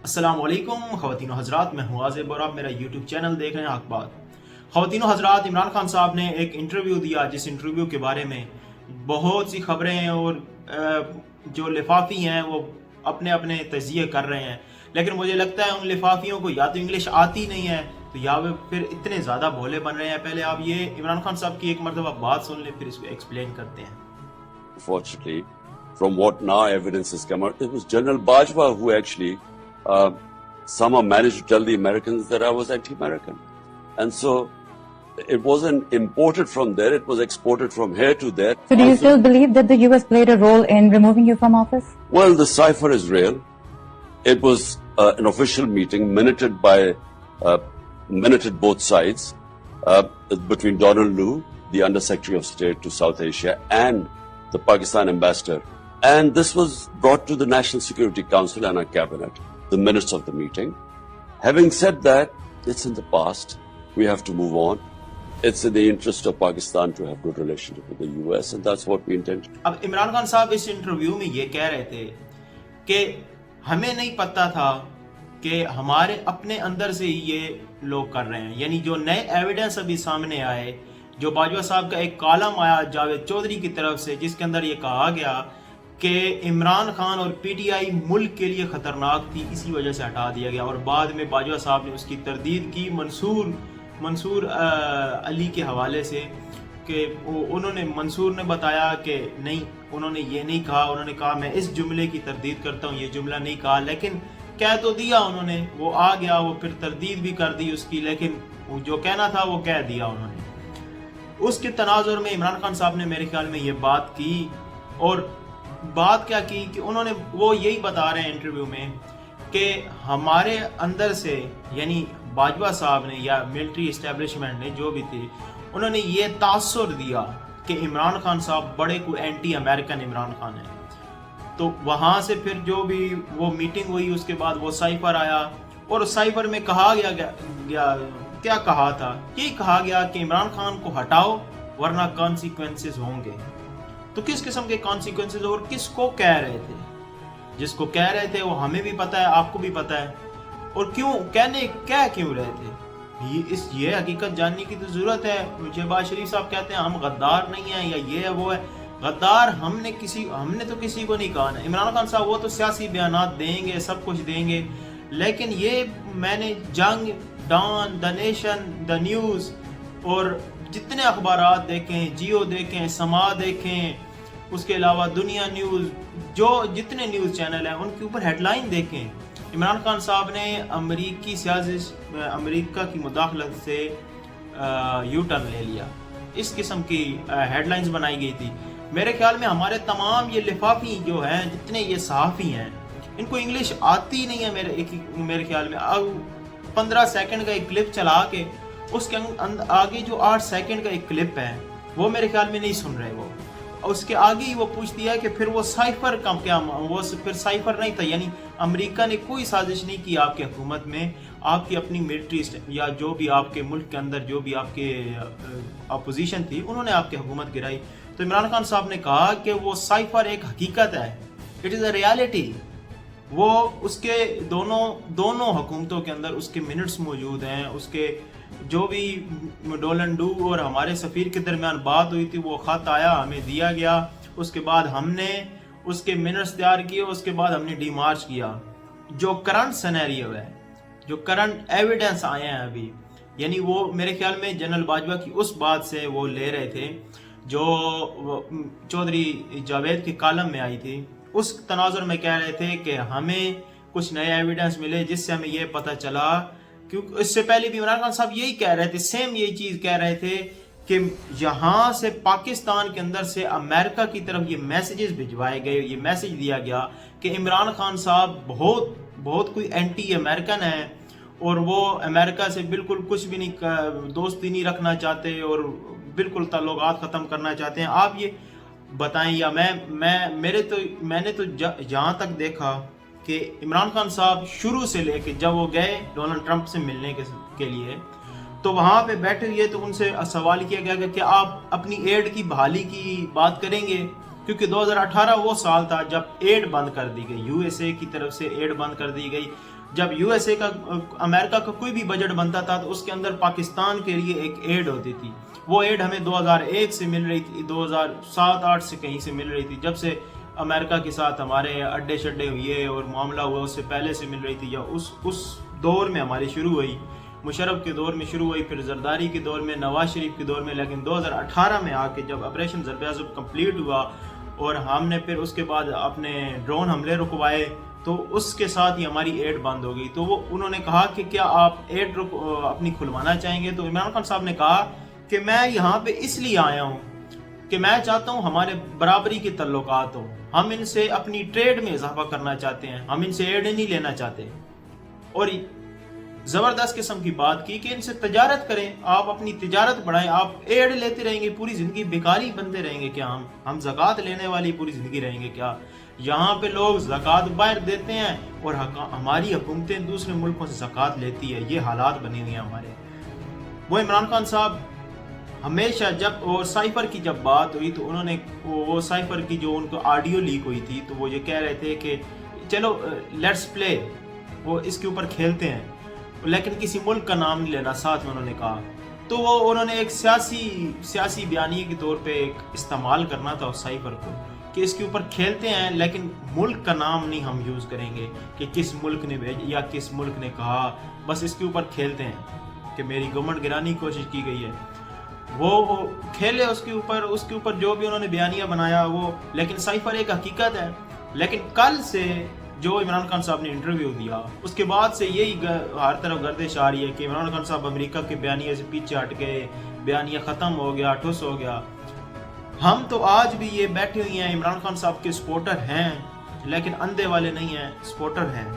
السلام علیکم خواتین و حضرات، میں ہوں عازب اور آپ میرا یوٹیوب چینل دیکھ رہے ہیں حق بات۔ خواتین و حضرات، عمران خان صاحب نے ایک انٹرویو دیا جس انٹرویو کے بارے میں بہت سی خبریں اور جو لفافی ہیں وہ اپنے اپنے تجزیے کر رہے ہیں، لیکن مجھے لگتا ہے ان لفافیوں کو یا تو انگلش آتی نہیں ہے تو یا وہ پھر اتنے زیادہ بھولے بن رہے ہیں۔ پہلے آپ یہ عمران خان صاحب کی ایک مرتبہ بات سن لیں، پھر اس کو ایکسپلین کرتے ہیں۔ Fortunately, from what now evidence has come out, it was General Bajwa who actually somehow managed to tell the Americans that I was anti-American. And so it wasn't imported from there, it was exported from here to there. So do you still believe that the US played a role in removing you from office? Well, the cipher is real. It was an official meeting minuted both sides between Donald Lu, the Under-Secretary of State to South Asia, and the Pakistan ambassador. And this was brought to the National Security Council and our cabinet, the minutes of the meeting. Having said that, it's in the past. We have to move on. It's in the interest of Pakistan to have good relationship with the US, and that's what we intend. اب عمران خان صاحب اس interview میں یہ کہہ رہے تھے کہ ہمیں نہیں پتا تھا کہ ہمارے اپنے اندر سے ہی یہ لوگ کر رہے ہیں، یعنی جو نئے ایویڈنس ابھی سامنے آئے، جو باجوہ صاحب کا ایک کالم آیا جاوید چودھری کی طرف سے جس کے اندر یہ کہا گیا کہ عمران خان اور پی ٹی آئی ملک کے لیے خطرناک تھی، اسی وجہ سے ہٹا دیا گیا، اور بعد میں باجوہ صاحب نے اس کی تردید کی منصور علی کے حوالے سے کہ منصور نے بتایا کہ نہیں، انہوں نے یہ نہیں کہا، انہوں نے کہا میں اس جملے کی تردید کرتا ہوں، یہ جملہ نہیں کہا، لیکن کہہ تو دیا انہوں نے، وہ آ گیا، وہ پھر تردید بھی کر دی اس کی، لیکن جو کہنا تھا وہ کہہ دیا انہوں نے۔ اس کے تناظر میں عمران خان صاحب نے میرے خیال میں یہ بات کی، اور بات کیا کی کہ انہوں نے وہ یہی بتا رہے ہیں انٹرویو میں کہ ہمارے اندر سے، یعنی باجوہ صاحب نے یا ملٹری اسٹیبلشمنٹ نے جو بھی تھی، انہوں نے یہ تاثر دیا کہ عمران خان صاحب بڑے کوئی اینٹی امریکن عمران خان ہے۔ تو وہاں سے پھر جو بھی وہ میٹنگ ہوئی اس کے بعد وہ سائفر آیا، اور سائفر میں کہا گیا کیا کہا تھا، یہی کہا گیا کہ عمران خان کو ہٹاؤ ورنہ کانسیکوینسز ہوں گے۔ تو کس قسم کے کانسیکوینسز اور کس کو کہہ رہے تھے؟ جس کو کہہ رہے تھے وہ ہمیں بھی پتہ ہے، آپ کو بھی پتہ ہے، اور کہہ کیوں رہے تھے یہ حقیقت جاننے کی تو ضرورت ہے۔ شہباز شریف صاحب کہتے ہیں ہم غدار نہیں ہیں یا یہ ہے وہ ہے، غدار ہم نے تو کسی کو نہیں کہا نا۔ عمران خان صاحب وہ تو سیاسی بیانات دیں گے، سب کچھ دیں گے، لیکن یہ میں نے Jang, Dawn, the nation, the news اور جتنے اخبارات دیکھیں، جیو دیکھیں، سما دیکھیں، اس کے علاوہ دنیا نیوز، جو جتنے نیوز چینل ہیں ان کے اوپر ہیڈ لائن دیکھیں۔ عمران خان صاحب نے امریکی سیاست، امریکہ کی مداخلت سے یو ٹرن لے لیا، اس قسم کی ہیڈ لائنز بنائی گئی تھی۔ میرے خیال میں ہمارے تمام یہ لفافی جو ہیں، جتنے یہ صحافی ہیں، ان کو انگلش آتی نہیں ہے میرے خیال میں۔ 15 سیکنڈ کا ایک کلپ چلا کے اس کے آگے جو 8 سیکنڈ کا ایک کلپ ہے وہ میرے خیال میں نہیں سن رہے، وہ اس کے آگے ہی وہ پوچھتی ہے کہ پھر وہ سائفر کا کیا، وہ پھر سائفر نہیں تھا، یعنی امریکہ نے کوئی سازش نہیں کی آپ کی حکومت میں، آپ کی اپنی ملٹری یا جو بھی آپ کے ملک کے اندر جو بھی آپ کے اپوزیشن تھی انہوں نے آپ کی حکومت گرائی۔ تو عمران خان صاحب نے کہا کہ وہ سائفر ایک حقیقت ہے، اٹ از اے ریالٹی، وہ اس کے دونوں حکومتوں کے اندر اس کے منٹس موجود ہیں، اس کے جو بھی ڈولن ڈو اور ہمارے سفیر کے درمیان بات ہوئی تھی وہ خط آیا، ہمیں دیا گیا، اس کے بعد ہم نے اس کے منٹس تیار کیے، اس کے بعد ہم نے ڈی مارچ کیا۔ جو کرنٹ سینیریو ہے، جو کرنٹ ایویڈنس آئے ہیں ابھی، یعنی وہ میرے خیال میں جنرل باجوہ کی اس بات سے وہ لے رہے تھے جو چودھری جاوید کے کالم میں آئی تھی، اس تناظر میں کہہ رہے تھے کہ ہمیں کچھ نئے ایویڈنس ملے جس سے ہمیں یہ پتہ چلا، کیونکہ اس سے پہلے بھی عمران خان صاحب یہی کہہ رہے تھے، سیم یہی چیز کہہ رہے تھے کہ یہاں سے پاکستان کے اندر سے امریکہ کی طرف یہ میسیجز بھجوائے گئے، یہ میسیج دیا گیا کہ عمران خان صاحب بہت کوئی اینٹی امریکن ہے، اور وہ امریکہ سے بالکل کچھ بھی نہیں، دوستی نہیں رکھنا چاہتے اور بالکل تعلقات ختم کرنا چاہتے ہیں۔ آپ یہ بتائیں، یا میں نے تو جہاں تک دیکھا کہ عمران خان صاحب شروع سے لے کے جب وہ گئے ڈونلڈ ٹرمپ سے ملنے کے لیے، تو وہاں پہ بیٹھے ہوئے تو ان سے سوال کیا گیا کہ کیا آپ اپنی ایڈ کی بحالی کی بات کریں گے، کیونکہ 2018 وہ سال تھا جب ایڈ بند کر دی گئی، یو ایس اے کی طرف سے ایڈ بند کر دی گئی، جب یو ایس اے کا امریکہ کا کوئی بھی بجٹ بنتا تھا تو اس کے اندر پاکستان کے لیے ایک ایڈ ہوتی تھی. وہ ایڈ ہمیں 2001 سے مل رہی تھی, 2007-8 سے کہیں سے مل رہی تھی. جب سے امریکہ کے ساتھ ہمارے اڈے شڈے ہوئے اور معاملہ ہوا اس سے پہلے سے مل رہی تھی, یا اس دور میں ہماری شروع ہوئی, مشرف کے دور میں شروع ہوئی, پھر زرداری کے دور میں, نواز شریف کے دور میں. لیکن 2018 میں آ کے جب آپریشن ضرب عضب کمپلیٹ ہوا اور ہم نے پھر اس کے بعد اپنے ڈرون حملے رکوائے تو اس کے ساتھ ہی ہماری ایڈ بند ہو گئی. تو وہ انہوں نے کہا کہ کیا آپ ایڈ اپنی کھلوانا چاہیں گے؟ تو عمران خان صاحب نے کہا کہ میں یہاں پہ اس لیے آیا ہوں کہ میں چاہتا ہوں ہمارے برابری کے تعلقات ہوں, ہم ان سے اپنی ٹریڈ میں اضافہ کرنا چاہتے ہیں, ہم ان سے ایڈ نہیں لینا چاہتے. اور زبردست قسم کی بات کی کہ ان سے تجارت کریں, آپ اپنی تجارت بڑھائیں. آپ ایڈ لیتے رہیں گے پوری زندگی, بیکاری بنتے رہیں گے کیا؟ ہم زکوٰۃ لینے والی پوری زندگی رہیں گے کیا؟ یہاں پہ لوگ زکوٰۃ باہر دیتے ہیں اور ہماری حکومتیں دوسرے ملکوں سے زکوٰۃ لیتی ہے. یہ حالات بنے ہوئے ہیں ہمارے. وہ عمران خان صاحب ہمیشہ جب وہ سائفر کی جب بات ہوئی تو انہوں نے وہ سائفر کی جو ان کو آڈیو لیک ہوئی تھی تو وہ یہ کہہ رہے تھے کہ چلو لیٹس پلے, وہ اس کے اوپر کھیلتے ہیں, لیکن کسی ملک کا نام نہیں لینا ساتھ میں انہوں نے کہا. تو وہ انہوں نے ایک سیاسی بیانیے کے طور پہ ایک استعمال کرنا تھا اس سائفر کو کہ اس کے اوپر کھیلتے ہیں لیکن ملک کا نام نہیں ہم یوز کریں گے کہ کس ملک نے بھیج یا کس ملک نے کہا, بس اس کے اوپر کھیلتے ہیں کہ میری گورنمنٹ گرانے کی کوشش کی گئی ہے. وہ کھیلے اس کے اوپر جو بھی انہوں نے بیانیہ بنایا وہ, لیکن سائفر ایک حقیقت ہے. لیکن کل سے جو عمران خان صاحب نے انٹرویو دیا اس کے بعد سے یہی ہر طرف گردش آ رہی ہے کہ عمران خان صاحب امریکہ کے بیانیے سے پیچھے ہٹ گئے, بیانیہ ختم ہو گیا, ٹھس ہو گیا. ہم تو آج بھی یہ بیٹھے ہوئے ہیں عمران خان صاحب کے سپورٹر ہیں, لیکن اندھے والے نہیں ہیں, سپورٹر ہیں.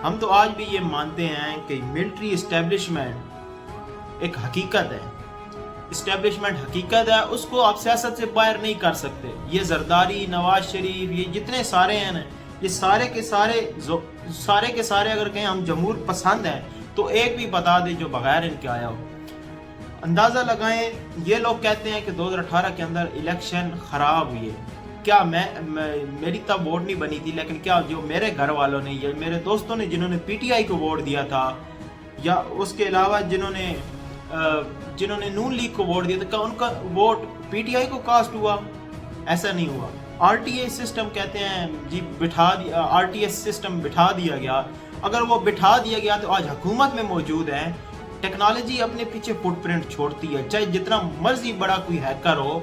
ہم تو آج بھی یہ مانتے ہیں کہ ملٹری اسٹیبلشمنٹ ایک حقیقت ہے, اسٹیبلشمنٹ حقیقت ہے, اس کو آپ سیاست سے باہر نہیں کر سکتے. یہ زرداری, نواز شریف, یہ جتنے سارے ہیں نا, یہ سارے کے سارے اگر کہیں ہم جمہور پسند ہیں تو ایک بھی بتا دیں جو بغیر ان کے آیا ہو. اندازہ لگائیں, یہ لوگ کہتے ہیں کہ 2018 کے اندر الیکشن خراب ہوئی ہے. کیا میری تب ووٹ نہیں بنی تھی, لیکن کیا جو میرے گھر والوں نے یا میرے دوستوں نے جنہوں نے پی ٹی آئی کو ووٹ دیا تھا یا اس کے علاوہ جنہوں نے نون لیگ کو ووٹ دیا تھا, کیا ان کا ووٹ پی ٹی آئی کو کاسٹ ہوا؟ ایسا نہیں ہوا. آر ٹی اے سسٹم کہتے ہیں جی آر ٹی ایس سسٹم بٹھا دیا گیا. اگر وہ بٹھا دیا گیا تو آج حکومت میں موجود ہے. ٹیکنالوجی اپنے پیچھے فٹ پرنٹ چھوڑتی ہے, چاہے جتنا مرضی بڑا کوئی ہیکر ہو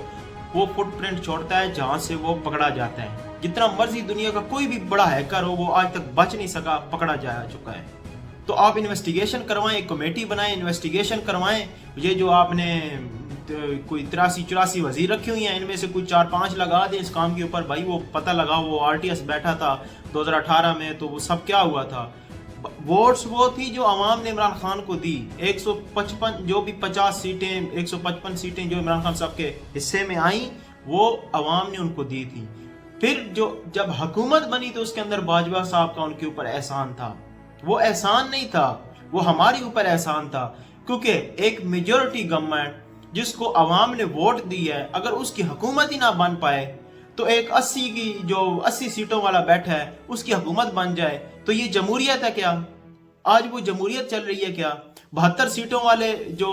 وہ فٹ پرنٹ چھوڑتا ہے جہاں سے وہ پکڑا جاتا ہے. جتنا مرضی دنیا کا کوئی بھی بڑا ہیکر ہو وہ آج تک بچ نہیں سکا, پکڑا جا چکا ہے. تو آپ انویسٹیگیشن کروائیں, ایک کمیٹی بنائیں, انویسٹیگیشن کروائیں. یہ جو آپ نے کوئی 83-84 وزیر رکھی ہوئی ہیں, ان میں سے کوئی 4-5 لگا دیں اس کام کے اوپر. بھائی وہ پتہ لگا وہ آر ٹی ایس بیٹھا تھا 2018 میں تو وہ سب کیا ہوا تھا. ووٹس وہ تھی جو عوام نے عمران خان کو دی. 155 جو بھی 50 سیٹیں 155 سیٹیں جو عمران خان صاحب کے حصے میں آئیں وہ عوام نے ان کو دی تھی. پھر جب حکومت بنی تو اس کے اندر باجوہ صاحب کا ان کے اوپر احسان تھا. وہ احسان نہیں تھا, وہ ہمارے اوپر احسان تھا, کیونکہ ایک میجورٹی گورنمنٹ جس کو عوام نے ووٹ دی ہے اگر اس کی حکومت ہی نہ بن پائے تو ایک 80 سیٹوں والا بیٹھا ہے اس کی حکومت بن جائے تو یہ جمہوریت ہے کیا؟ آج وہ جمہوریت چل رہی ہے کیا؟ 72 سیٹوں والے جو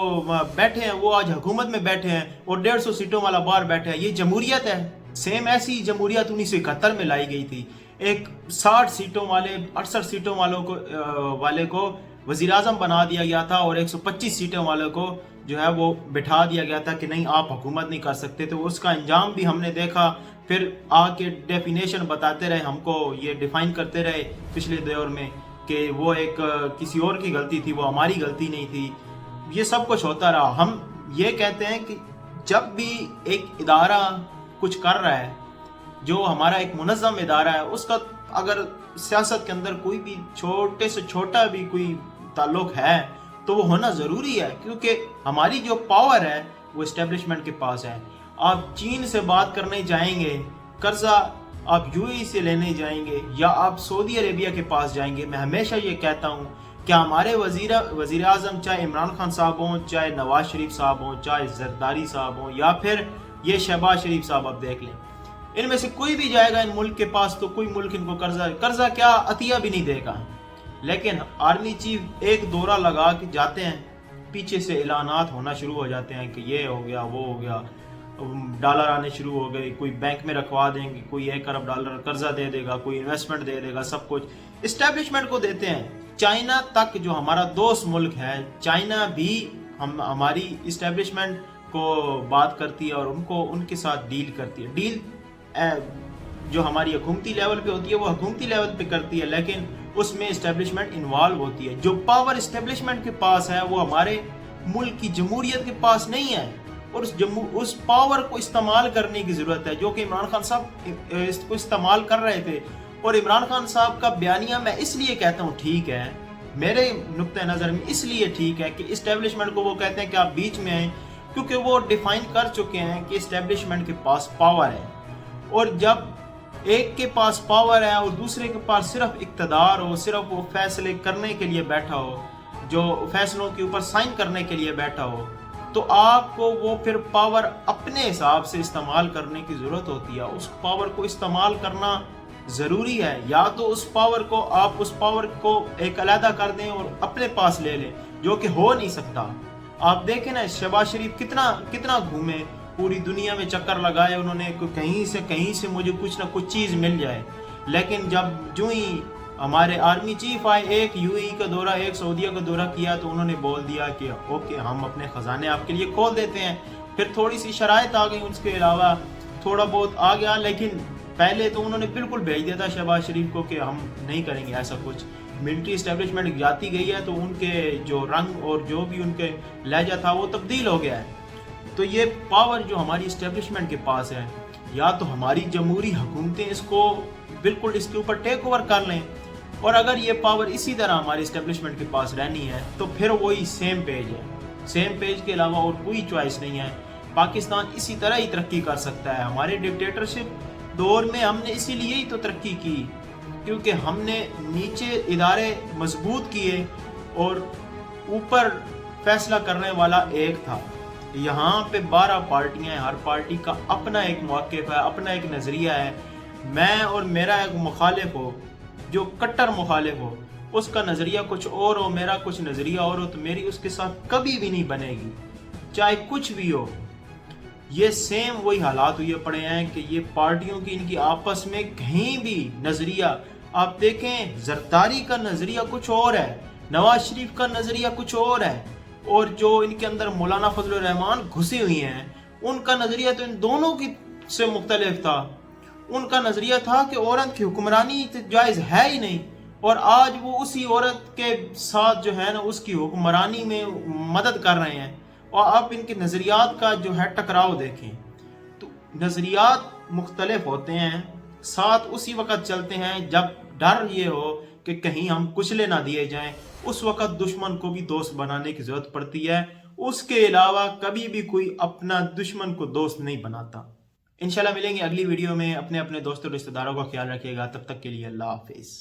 بیٹھے ہیں وہ آج حکومت میں بیٹھے ہیں اور 150 سیٹوں والا باہر بیٹھا ہے, یہ جمہوریت ہے؟ سیم ایسی جمہوریت 1971 میں لائی گئی تھی. ایک 60 سیٹوں والے 68 سیٹوں والے کو وزیر اعظم بنا دیا گیا تھا اور 125 سیٹوں والے کو جو ہے وہ بٹھا دیا گیا تھا کہ نہیں آپ حکومت نہیں کر سکتے. تو اس کا انجام بھی ہم نے دیکھا. پھر آ کے ڈیفینیشن بتاتے رہے, ہم کو یہ ڈیفائن کرتے رہے پچھلے دور میں کہ وہ ایک کسی اور کی غلطی تھی, وہ ہماری غلطی نہیں تھی. یہ سب کچھ ہوتا رہا. ہم یہ کہتے ہیں کہ جب بھی ایک ادارہ کچھ کر رہا ہے جو ہمارا ایک منظم ادارہ ہے, اس کا اگر سیاست کے اندر کوئی بھی چھوٹے سے چھوٹا بھی کوئی تعلق ہے تو وہ ہونا ضروری ہے, کیونکہ ہماری جو پاور ہے وہ اسٹیبلشمنٹ کے پاس ہے. آپ چین سے بات کرنے جائیں گے, قرضہ آپ یو اے سے لینے جائیں گے یا آپ سعودی عربیہ کے پاس جائیں گے. میں ہمیشہ یہ کہتا ہوں کہ ہمارے وزیر اعظم چاہے عمران خان صاحب ہوں, چاہے نواز شریف صاحب ہوں, چاہے زرداری صاحب ہوں یا پھر یہ شہباز شریف صاحب, آپ دیکھ لیں ان میں سے کوئی بھی جائے گا ان ملک کے پاس تو کوئی ملک ان کو قرضہ کیا عطیہ بھی نہیں دے گا. لیکن آرمی چیف ایک دورہ لگا کے جاتے ہیں، پیچھے سے اعلانات ہونا شروع ہو جاتے ہیں کہ یہ ہو گیا وہ ہو گیا، ڈالر آنے شروع ہو گئے، کوئی بینک میں رکھوا دیں گے، کوئی 1 ارب ڈالر قرضہ دے دے گا، کوئی انویسٹمنٹ دے دے گا، سب کچھ اسٹیبلشمنٹ کو دیتے ہیں۔ چائنا تک جو ہمارا دوست ملک ہے، چائنا بھی ہماری اسٹیبلشمنٹ کو بات کرتی ہے اور ان کے ساتھ ڈیل کرتی ہے۔ ڈیل جو ہماری حکومتی لیول پہ ہوتی ہے وہ حکومتی لیول پہ کرتی ہے، لیکن اس میں اسٹیبلشمنٹ انوالو ہوتی ہے۔ جو پاور اسٹیبلشمنٹ کے پاس ہے وہ ہمارے ملک کی جمہوریت کے پاس نہیں ہے، اور اس پاور کو استعمال کرنے کی ضرورت ہے، جو کہ عمران خان صاحب اس کو استعمال کر رہے تھے۔ اور عمران خان صاحب کا بیانیہ میں اس لیے کہتا ہوں ٹھیک ہے، میرے نقطہ نظر میں اس لیے ٹھیک ہے کہ اسٹیبلشمنٹ کو وہ کہتے ہیں کہ آپ بیچ میں آئیں، کیونکہ وہ ڈیفائن کر چکے ہیں کہ اسٹیبلشمنٹ کے پاس پاور ہے، اور جب ایک کے پاس پاور ہے اور دوسرے کے پاس صرف اقتدار ہو، صرف وہ فیصلے کرنے کے لیے بیٹھا ہو، جو فیصلوں کے اوپر سائن کرنے کے لیے بیٹھا ہو، تو آپ کو وہ پھر پاور اپنے حساب سے استعمال کرنے کی ضرورت ہوتی ہے۔ اس پاور کو استعمال کرنا ضروری ہے، یا تو اس پاور کو ایک علیحدہ کر دیں اور اپنے پاس لے لیں، جو کہ ہو نہیں سکتا۔ آپ دیکھیں نا شہباز شریف کتنا گھومے، پوری دنیا میں چکر لگائے انہوں نے، کہیں سے مجھے کچھ نہ کچھ چیز مل جائے، لیکن جب جو ہی ہمارے آرمی چیف آئے، ایک یو اے کا دورہ، ایک سعودیہ کا دورہ کیا، تو انہوں نے بول دیا کہ اوکے ہم اپنے خزانے آپ کے لیے کھول دیتے ہیں۔ پھر تھوڑی سی شرائط آ گئی، اس کے علاوہ تھوڑا بہت آ گیا، لیکن پہلے تو انہوں نے بالکل بھیج دیا تھا شہباز شریف کو کہ ہم نہیں کریں گے ایسا کچھ۔ ملٹری اسٹیبلشمنٹ جاتی گئی ہے تو ان کے جو رنگ اور جو بھی ان کے لہجہ تھا وہ تبدیل ہو گیا ہے۔ تو یہ پاور جو ہماری اسٹیبلشمنٹ کے پاس ہے، یا تو ہماری جمہوری حکومتیں اس کو بالکل اس کے اوپر ٹیک اوور کر لیں، اور اگر یہ پاور اسی طرح ہماری اسٹیبلشمنٹ کے پاس رہنی ہے تو پھر وہی سیم پیج ہے، سیم پیج کے علاوہ اور کوئی چوائس نہیں ہے۔ پاکستان اسی طرح ہی ترقی کر سکتا ہے۔ ہمارے ڈکٹیٹرشپ دور میں ہم نے اسی لیے ہی تو ترقی کی، کیونکہ ہم نے نیچے ادارے مضبوط کیے اور اوپر فیصلہ کرنے والا ایک تھا۔ یہاں پہ 12 پارٹیاں ہیں، ہر پارٹی کا اپنا ایک موقف ہے، اپنا ایک نظریہ ہے۔ میں اور میرا ایک مخالف ہو، جو کٹر مخالف ہو، اس کا نظریہ کچھ اور ہو، میرا کچھ نظریہ اور ہو، تو میری اس کے ساتھ کبھی بھی نہیں بنے گی، چاہے کچھ بھی ہو۔ یہ سیم وہی حالات ہوئے پڑے ہیں کہ یہ پارٹیوں کی ان کی آپس میں کہیں بھی نظریہ، آپ دیکھیں زرداری کا نظریہ کچھ اور ہے، نواز شریف کا نظریہ کچھ اور ہے، اور جو ان کے اندر مولانا فضل الرحمان گھسے ہوئی ہیں ان کا نظریہ تو ان دونوں کی سے مختلف تھا۔ ان کا نظریہ تھا کہ عورت کی حکمرانی جائز ہے ہی نہیں، اور آج وہ اسی عورت کے ساتھ جو ہے نا اس کی حکمرانی میں مدد کر رہے ہیں، اور آپ ان کے نظریات کا جو ہے ٹکراؤ دیکھیں۔ تو نظریات مختلف ہوتے ہیں، ساتھ اسی وقت چلتے ہیں جب ڈر یہ ہو کہ کہیں ہم کچلے نہ دیے جائیں، اس وقت دشمن کو بھی دوست بنانے کی ضرورت پڑتی ہے۔ اس کے علاوہ کبھی بھی کوئی اپنا دشمن کو دوست نہیں بناتا۔ انشاءاللہ ملیں گے اگلی ویڈیو میں۔ اپنے دوستوں اور رشتہ داروں کا خیال رکھیے گا، تب تک کے لیے اللہ حافظ۔